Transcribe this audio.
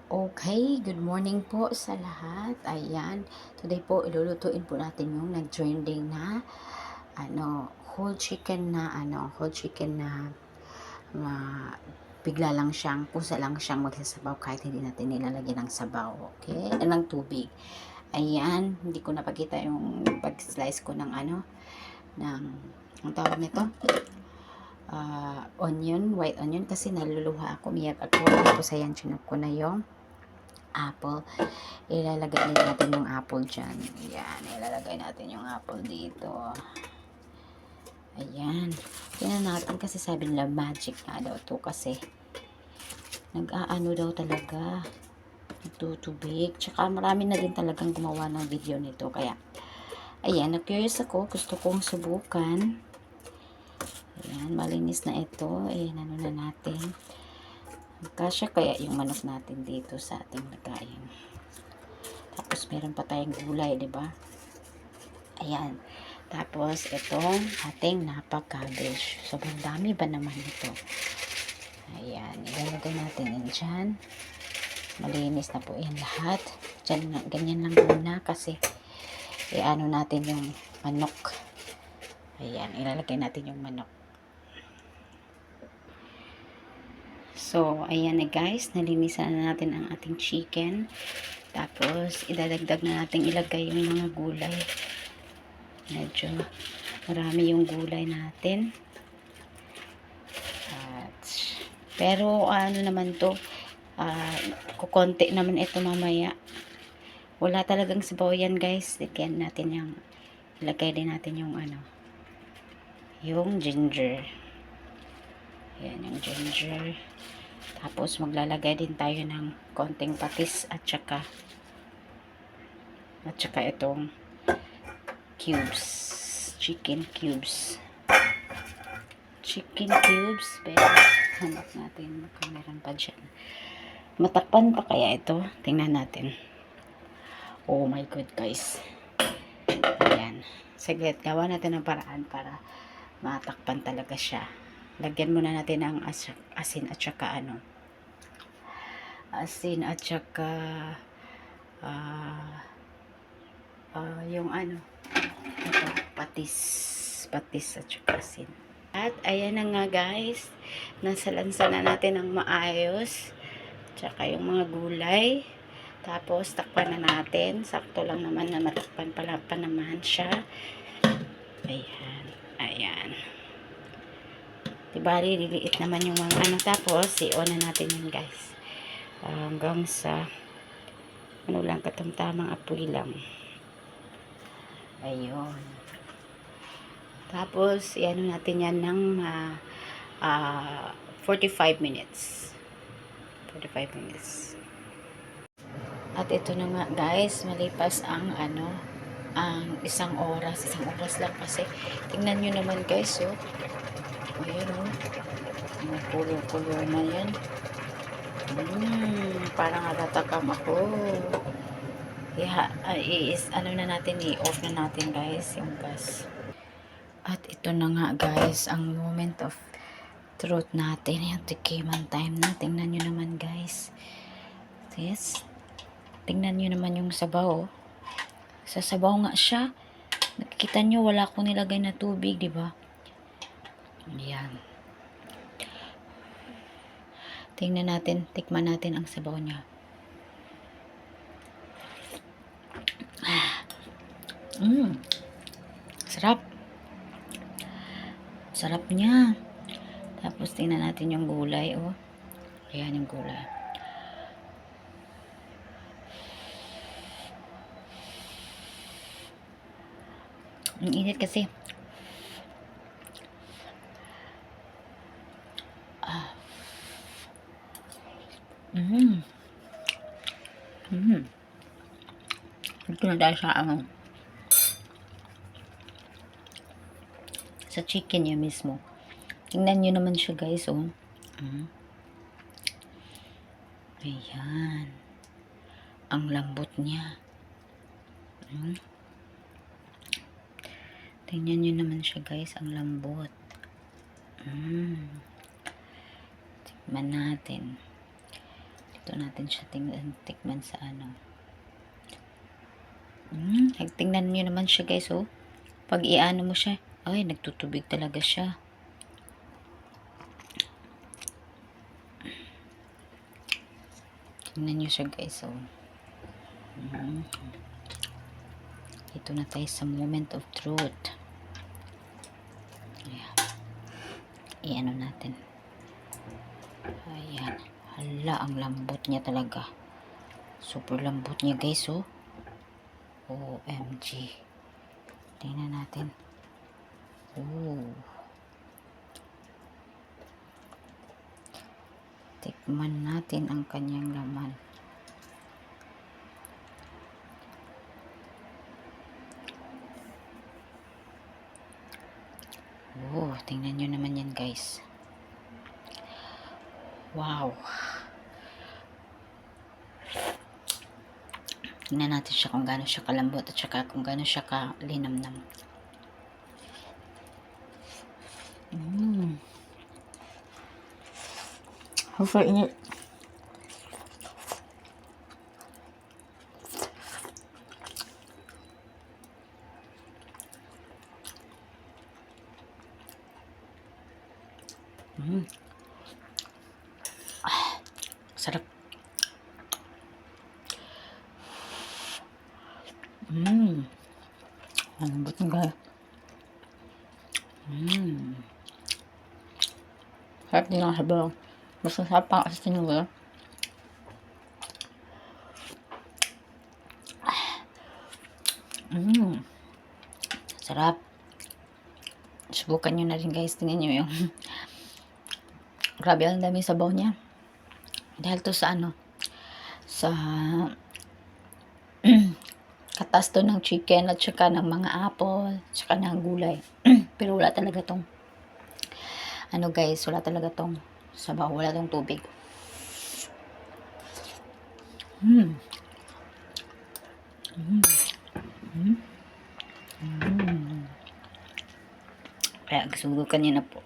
Okay, good morning po sa lahat. Ayan, today po ilulutuin po natin yung nag-trending na whole chicken na bigla lang siyang, kusa lang siyang magsasabaw kahit hindi natin nilalagyan ng sabaw, okay? Ng tubig. Ayan, hindi ko napakita yung pag-slice ko ng ng ang tawag nito, white onion kasi naluluha ako, umiyak ako. Tapos ayan, chinop ko na yung apple. Ilalagay din natin yung apple dyan. Ayan, ilalagay natin yung apple dito. Ayan. Tingnan natin kasi sabi nila magic nga daw to kasi nag-aano daw talaga. Nagtutubig. Tsaka marami na din talagang gumawa ng video nito. Kaya, ayan, na-curious ako. Gusto kong subukan. Ayan, malinis na ito. Ayan, ano na natin. Kasya kaya yung manok natin dito sa ating lagayin. Tapos meron pa tayong gulay, 'di ba? Ayan. Tapos itong ating napa-cabbage. Sobrang dami ba naman ito? Ayan, ilalagay natin yan dyan. Malinis na po yan lahat. Dyan, ganyan lang muna kasi iano natin yung manok. Ayan, ilalagay natin yung manok. So, ayan na guys, nalinisan na natin ang ating chicken. Tapos, idadagdag na natin ilagay yung mga gulay. Medyo marami yung gulay natin. Pero ano naman to, kukonti naman ito mamaya. Wala talagang sabaw yan guys. Lagyan natin yung, ilagay din natin yung yung ginger. Ayan yung ginger. Tapos maglalagay din tayo ng konting patis at saka itong cubes. Chicken cubes. Pero hanap natin baka meron pa dyan. Matakpan pa kaya ito? Tingnan natin. Oh my god guys. Ayan. Saglit, gawa natin ng paraan para matakpan talaga siya. Lagyan muna natin ng asin at saka asin at saka yung ito, patis at saka asin. At ayan na nga guys, nasalansa na natin ng maayos tsaka yung mga gulay. Tapos takpan na natin, sakto lang naman na matakpan pala pa naman siya. Ayan. Diba, liliit naman yung mga tapos i-on na natin yun guys. Hanggang sa lang, katamtamang apoy lang. Ayun. Tapos i-ano natin yan ng 45 minutes. 45 minutes. At ito na nga guys, malipas ang isang oras lang kasi tingnan nyo naman guys, oh. Ayan, oh. Pulo-pulo na yan. Parang natatakam ako. Ano na natin, i-off na natin guys yung gas. At ito na nga guys, ang moment of truth natin, yung tikiman time na. Tingnan nyo naman guys. Yes. Tingnan nyo naman yung sabaw. Sa sabaw nga siya. Nakikita nyo, wala akong nilagay na tubig, di ba? Ayan. Tingnan natin, tikman natin ang sabaw niya. Sarap. Sarap niya. Tapos tingnan natin yung gulay, oh. Ayan yung gulay. Ang init kasi. Ito na dahil sa chicken niya mismo. Tingnan nyo naman siya guys, oh. Ayan. Ang lambot niya. Tingnan nyo naman siya guys, ang lambot. Tingnan natin. Dito natin siya tikman sa ano. Tingnan nyo naman siya guys, oh. Pag iano mo siya, ay, nagtutubig talaga siya. Tingnan nyo siya guys, oh. Dito na tayo sa moment of truth. Ayan. Iano natin. Ayan. Hala, ang lambot niya talaga. Super lambot niya guys, oh. OMG. Tingnan natin. Oh. Tikman natin ang kanyang laman. Oh, tingnan nyo naman yan guys. Wow. Tingnan natin siya kung gaano siya kalambot at saka kung gaano siya kalinamnam. Super init. Sarap. Ang lambot ng gaya. Sarap din ang sabaw. Mas masarap pa kasi tinuloy. Sarap. Subukan nyo na rin guys. Tingnan nyo yung grabe ang daming sabaw niya. Dahil to sa ano, sa katas to ng chicken at saka ng mga apple, saka ng gulay. Pero wala talaga tong ano guys, wala talaga tong sabaw, wala tong tubig. Kaya subukan niyo na po.